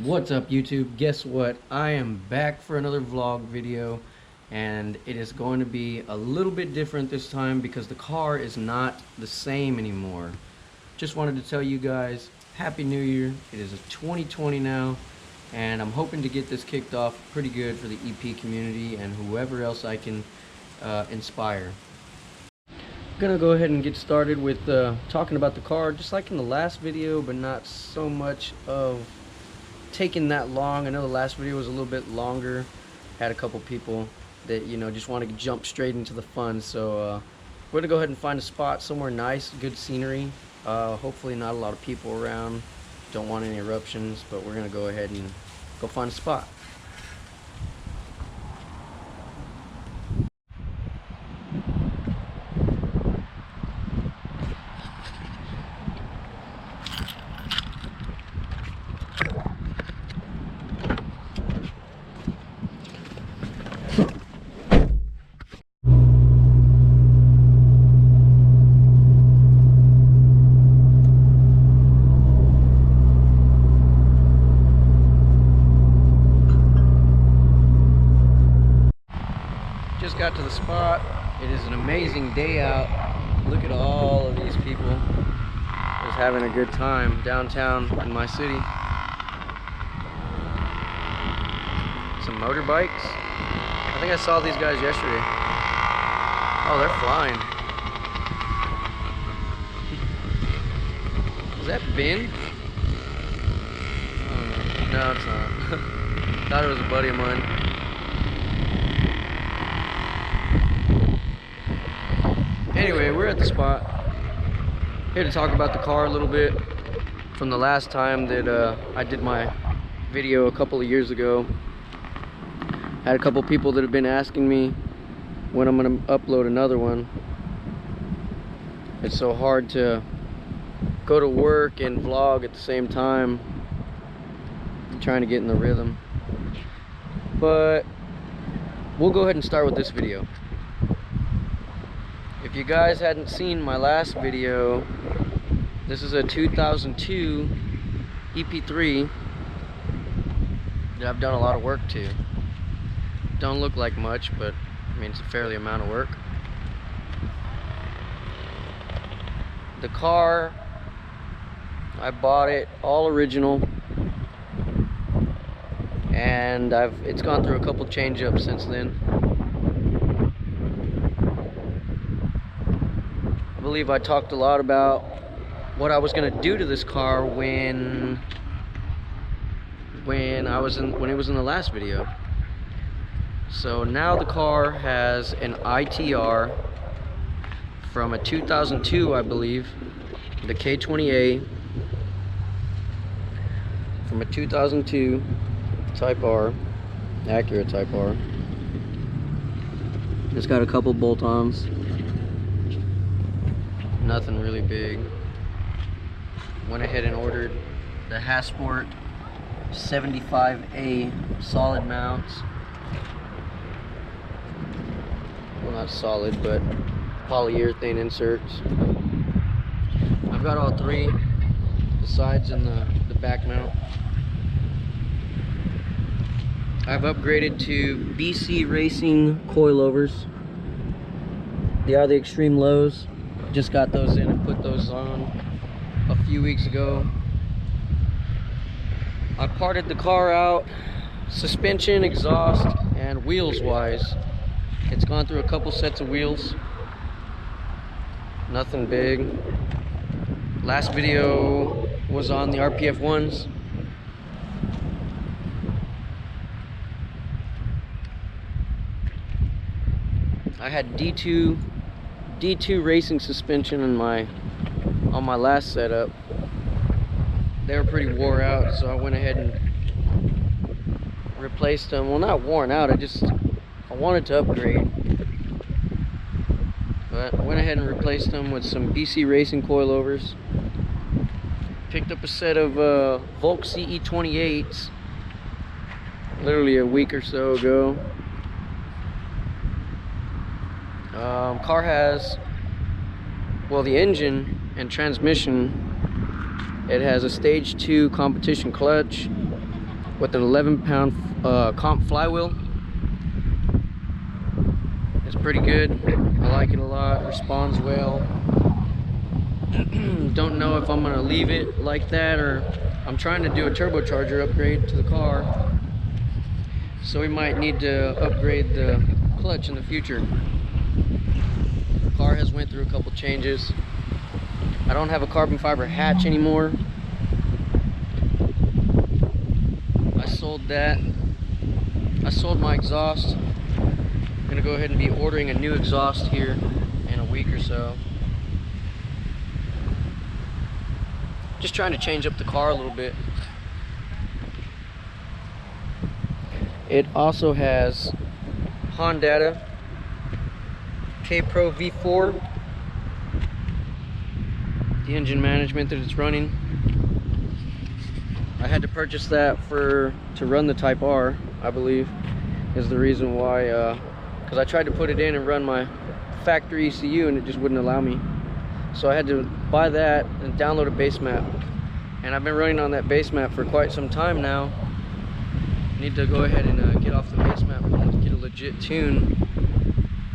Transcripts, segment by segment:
What's up, YouTube? Guess what? I am back for another vlog video, and it is going to be a little bit different this time because the car is not the same anymore. Just wanted to tell you guys Happy New Year. It is a 2020 now, and I'm hoping to get this kicked off pretty good for the EP community and whoever else I can inspire. I'm gonna go ahead and get started with talking about the car, just like in the last video, but not so much of taking that long. I know the last video was a little bit longer. Had a couple people that, you know, just want to jump straight into the fun. So we're gonna go ahead and find a spot somewhere nice, good scenery. Hopefully not a lot of people around. Don't want any eruptions, but we're gonna go ahead and go find a spot. Just got to the spot. It is an amazing day out. Look at all of these people just having a good time downtown in my city. Some motorbikes. I think I saw these guys yesterday. Oh, they're flying. Is that Ben? Oh, no, it's not. Thought it was a buddy of mine. Anyway, we're at the spot. Here to talk about the car a little bit from the last time that I did my video a couple of years ago. Had a couple people that have been asking me when I'm going to upload another one. It's so hard to go to work and vlog at the same time. I'm trying to get in the rhythm. But we'll go ahead and start with this video. If you guys hadn't seen my last video, this is a 2002 EP3 that I've done a lot of work to. Don't look like much, but I mean, it's a fairly amount of work. The car, I bought it all original, and it's gone through a couple change-ups since then. I believe I talked a lot about what I was going to do to this car when it was in the last video. So now the car has an ITR from a 2002, I believe, the K20A from a 2002 Type R, Acura Type R. It's got a couple bolt-ons. Nothing really big. Went ahead and ordered the Hasport 75A solid mounts. Well, not solid, but polyurethane inserts. I've got all three, the sides and the back mount. I've upgraded to BC Racing coilovers. They are the extreme lows. Just got those in and put those on a few weeks ago. I parted the car out, suspension, exhaust, and wheels wise. It's gone through a couple sets of wheels. Nothing big. Last video was on the RPF 1s. I had D2 racing suspension on my last setup. They were pretty wore out, so I went ahead and replaced them. Well, not worn out, I wanted to upgrade, but I went ahead and replaced them with some BC Racing coilovers. Picked up a set of Volk CE28s literally a week or so ago. Car has, well, the engine and transmission, it has a stage 2 competition clutch, with an 11-pound comp flywheel. It's pretty good. I like it a lot. Responds well. Don't know if I'm gonna leave it like that, or I'm trying to do a turbocharger upgrade to the car, so we might need to upgrade the clutch in the future. The car has went through a couple changes. I don't have a carbon fiber hatch anymore. I sold that. I sold my exhaust. I'm gonna go ahead and be ordering a new exhaust here in a week or so. Just trying to change up the car a little bit. It also has Honda Kpro V4, the engine management that it's running. I had to purchase that to run the Type R, I believe, is the reason why, because I tried to put it in and run my factory ECU and it just wouldn't allow me. So I had to buy that and download a base map. And I've been running on that base map for quite some time now. I need to go ahead and get off the base map and get a legit tune,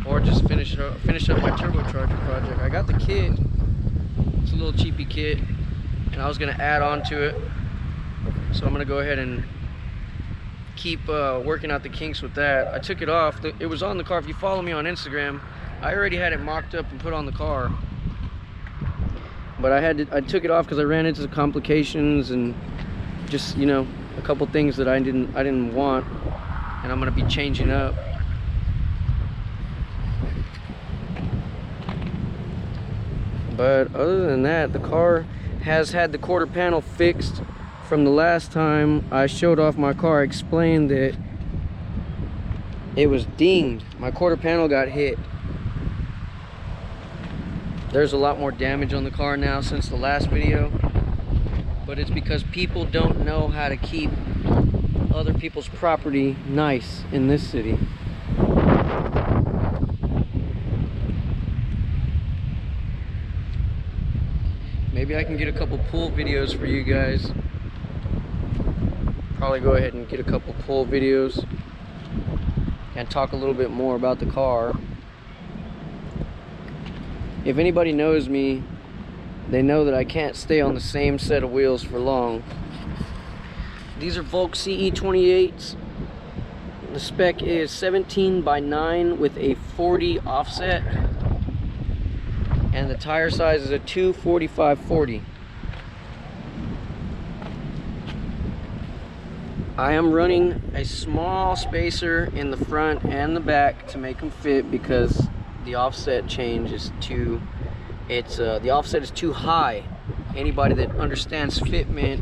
or just finish up my turbocharger project. I got the kit. It's a little cheapy kit, and I was gonna add on to it. So I'm gonna go ahead and keep working out the kinks with that. I took it off. It was on the car. If you follow me on Instagram, I already had it mocked up and put on the car. But I took it off because I ran into the complications and just, you know, a couple things that I didn't want, and I'm gonna be changing up. But other than that, the car has had the quarter panel fixed from the last time I showed off my car. I explained that it was dinged. My quarter panel got hit. There's a lot more damage on the car now since the last video, but it's because people don't know how to keep other people's property nice in this city. Maybe I can get a couple pool videos for you guys. Probably go ahead and get a couple pool videos and talk a little bit more about the car. If anybody knows me, they know that I can't stay on the same set of wheels for long. These are Volk CE28s. The spec is 17/9 with a 40 offset, and the tire size is a 245/40. I am running a small spacer in the front and the back to make them fit, because the offset change is the offset is too high. Anybody that understands fitment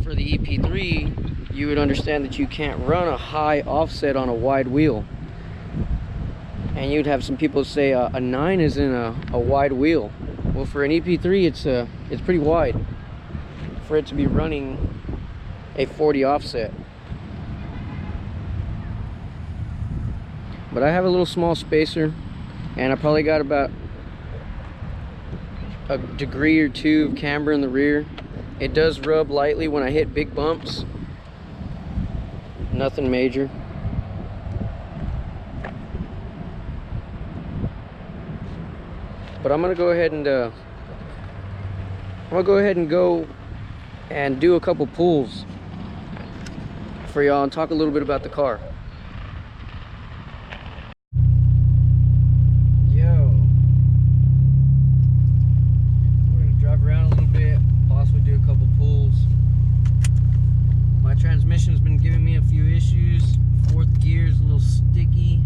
for the EP3, you would understand that you can't run a high offset on a wide wheel. And you'd have some people say a 9 is in a wide wheel. Well, for an EP3, it's pretty wide for it to be running a 40 offset. But I have a little small spacer, and I probably got about a degree or two of camber in the rear. It does rub lightly when I hit big bumps. Nothing major. But I'm gonna go ahead and go and do a couple pulls for y'all and talk a little bit about the car. Transmission's been giving me a few issues. Fourth gear's a little sticky.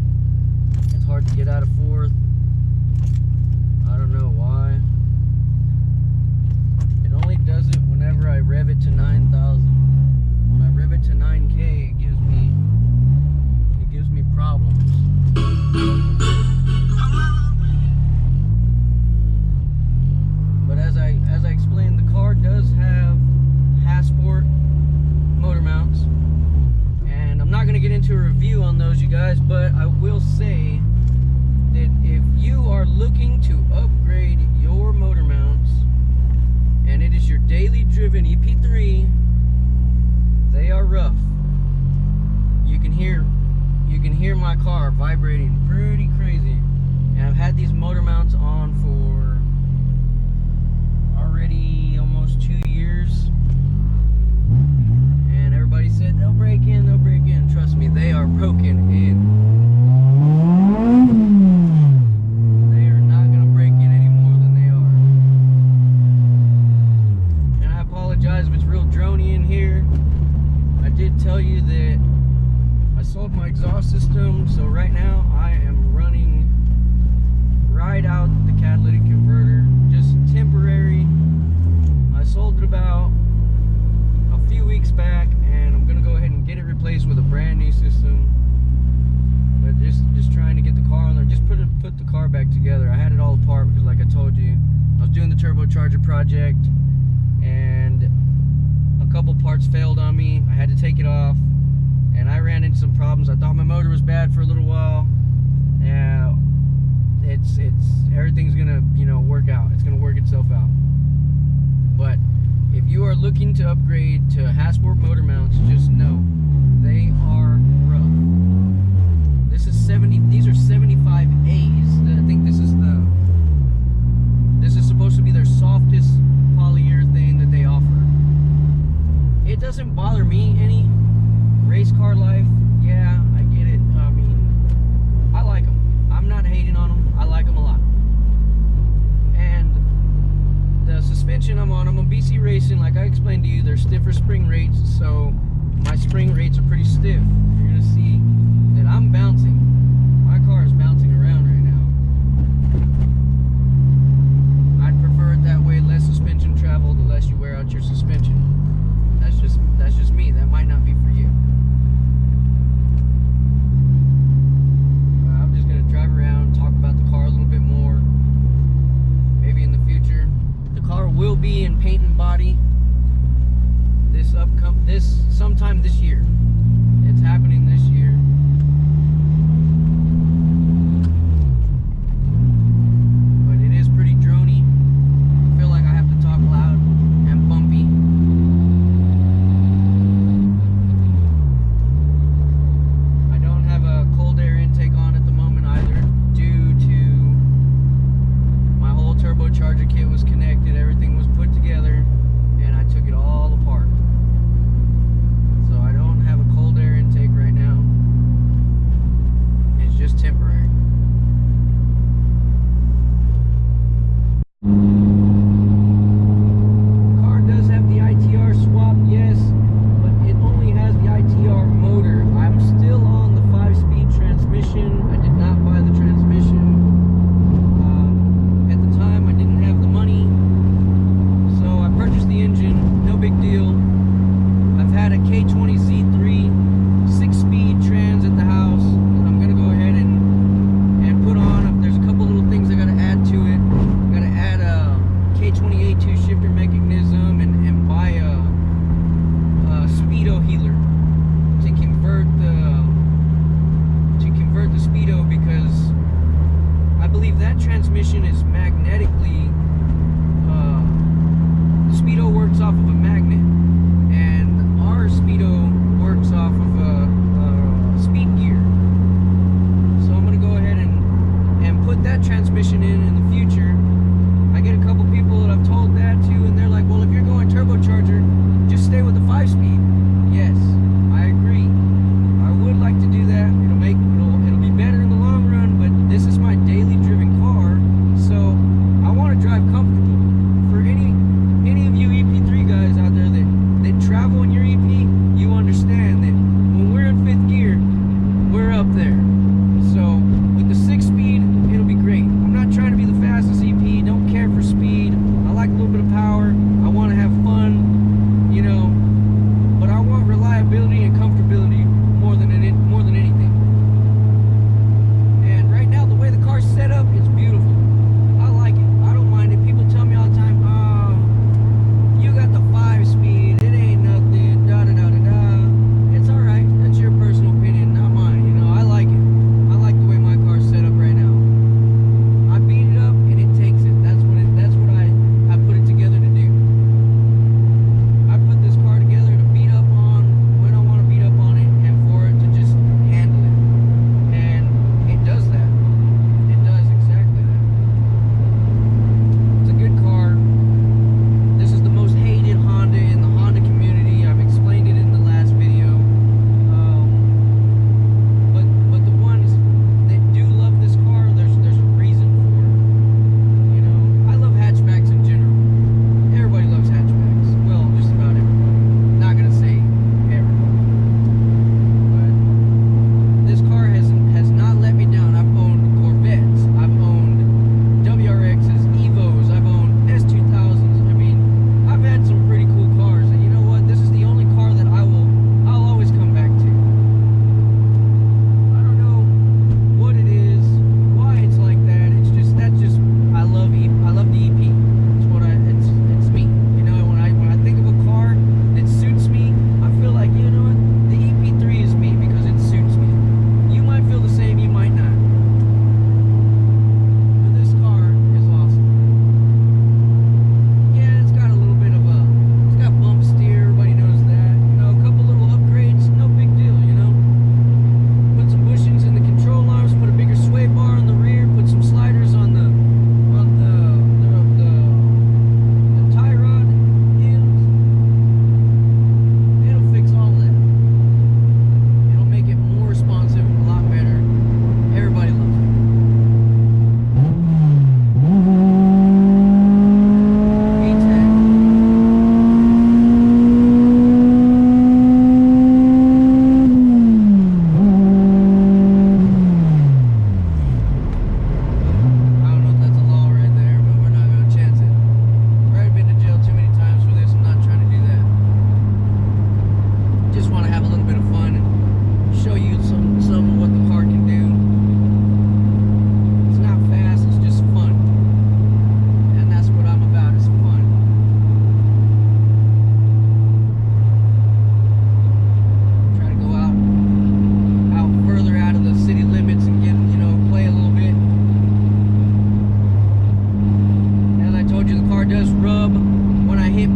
It's hard to get out of fourth. I don't know why. It only does it whenever I rev it to 9,000. When I rev it to 9K, it gives me problems. But as I explained, the car does have Hasport motor mounts, and I'm not going to get into a review on those, you guys, but I will say that if you are looking to upgrade your motor mounts and it is your daily driven EP3, they are rough. You can hear my car vibrating pretty crazy. And I've had these motor mounts on for already almost 2 years. And everybody said they'll break in, they'll break in. Trust me, they are broken in. They are not gonna break in any more than they are. And I apologize if it's real drony in here. I did tell you that I sold my exhaust system, so right now I am running right out the catalytic converter, just temporary. I sold it about a few weeks back, and I'm gonna go ahead and get it replaced with a brand new system. But just trying to get the car on there, just put the car back together. I had it all apart because, like I told you, I was doing the turbocharger project, and a couple parts failed on me. I had to take it off, and I ran into some problems. I thought my motor was bad for a little while. Yeah, it's everything's gonna, you know, work out. It's gonna work itself out. But if you are looking to upgrade to Hasport motor mounts, just know they are rough. These are 75As. I think this is supposed to be their softest polyurethane that they offer. It doesn't bother me any. Race car life, yeah, I get it. I mean, I like them. I'm not hating on them. I like them a lot. And the suspension I'm on BC Racing, like I explained to you, they're stiffer spring rates, so my spring rates are pretty stiff. You're gonna see that I'm bouncing. My car is bouncing around right now. I'd prefer it that way. Less suspension travel, the less you wear out your suspension. That's just me. That might not be for you. I'm just gonna drive around, talk about the car a little bit more. Maybe in the future. The car will be in paint and body sometime this year. It's happening this year. But it is pretty drony. I feel like I have to talk loud and bumpy. I don't have a cold air intake on at the moment either, due to my whole turbocharger kit was connected, everything was put together, I took it all apart. So I don't have a cold air intake right now.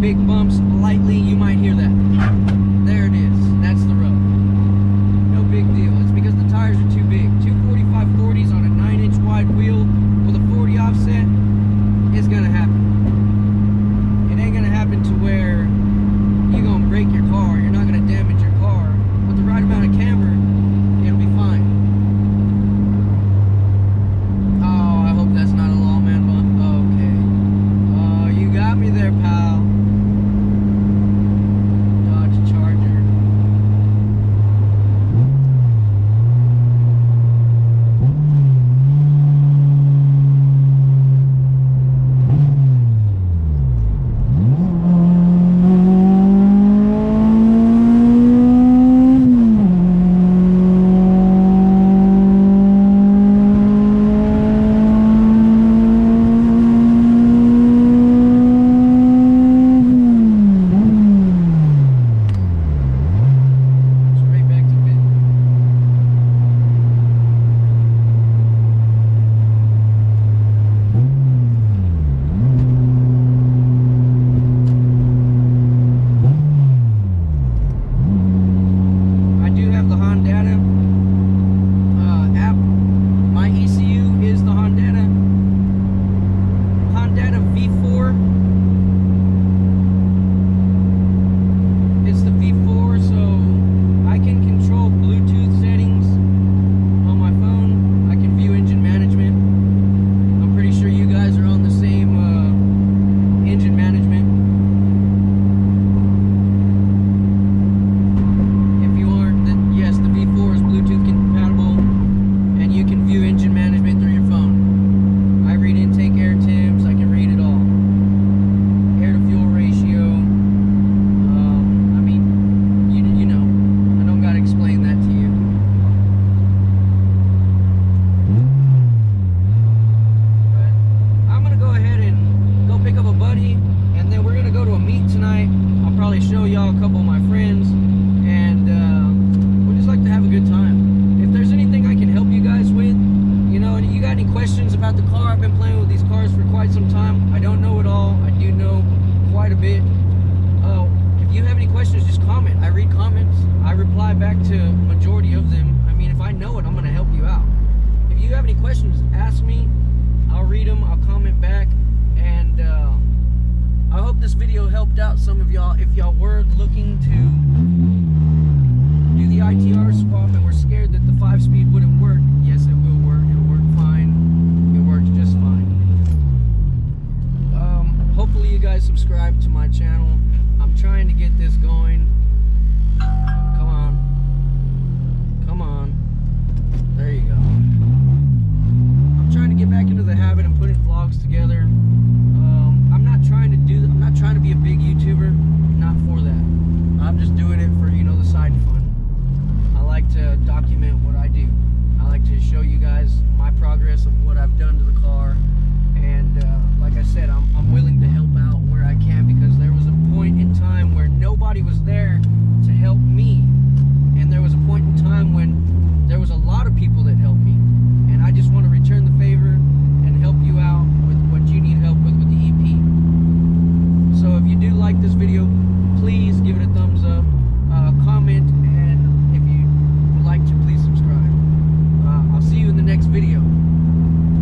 big bumps lightly, you might hear that. There it is. That's the road. No big deal. It's because the tires are too big. 245 40s on a 9-inch wide wheel with a 40 offset is gonna happen. It ain't gonna happen to where you're gonna break your car. You're not gonna damage your car. With the right amount of camber, it'll be fine. Oh, I hope that's not a lawman bump. Okay. Oh, you got me there, pal. Dodge Charger. About the car. I've been playing with these cars for quite some time. I don't know it all. I do know quite a bit. If you have any questions, just comment. I read comments. I reply back to majority of them. I mean, if I know it, I'm going to help you out. If you have any questions, ask me. I'll read them. I'll comment back. And I hope this video helped out some of y'all. If y'all were looking to do the ITR swap and were scared that the 5-speed wouldn't work, yes, it will work. It'll work fine. Works just fine. Hopefully you guys subscribe to my channel. I'm trying to get this going. Come on. Come on. There you go. I'm trying to get back into the habit of putting vlogs together. I'm not trying to be a big YouTuber. Not for that. I'm just doing it for, you know, the side fun. I like to document what I do. I like to show you guys my progress of what I've done to the car, and like I said, I'm willing to help out where I can, because there was a point in time where nobody was there to help me, and there was a point in time when there was a lot of people that helped me, and I just want to return the favor and help you out with what you need help with the EP. So if you do like this video, please give it a thumbs up, comment, and if you would like to, please subscribe. I'll see you in the next video.